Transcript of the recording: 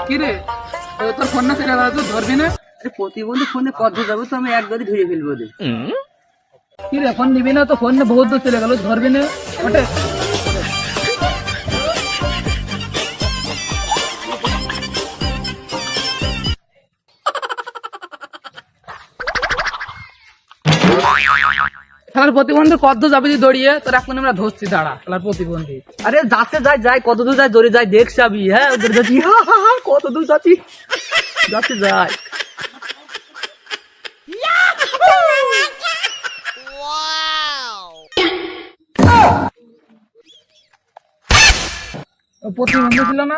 কিরে তোর ফোন না ছেড়ে তুই ধরবি না? প্রতিবন্ধী ফোনে কত যাবো তো আমি একবারই ধরে ফেলবো রে। কিরে ফোন নিবি না? তো ফোন বহুত দূর চলে গেল, ধরবি না? ওটা খেলার প্রতিবন্ধী কত যাবি দড়িয়ে? তোর এখন আমরা ধরছি, দাঁড়া। খেলার প্রতিবন্ধী আরে যাচ্ছে যাই কত দূর যায় দৌড়ে যায় দেখ যাবি। হ্যাঁ ওদের যাচ্ছি কত দূর যাচ্ছি যাচ্ছে যাই। প্রতিবন্ধী ছিল না?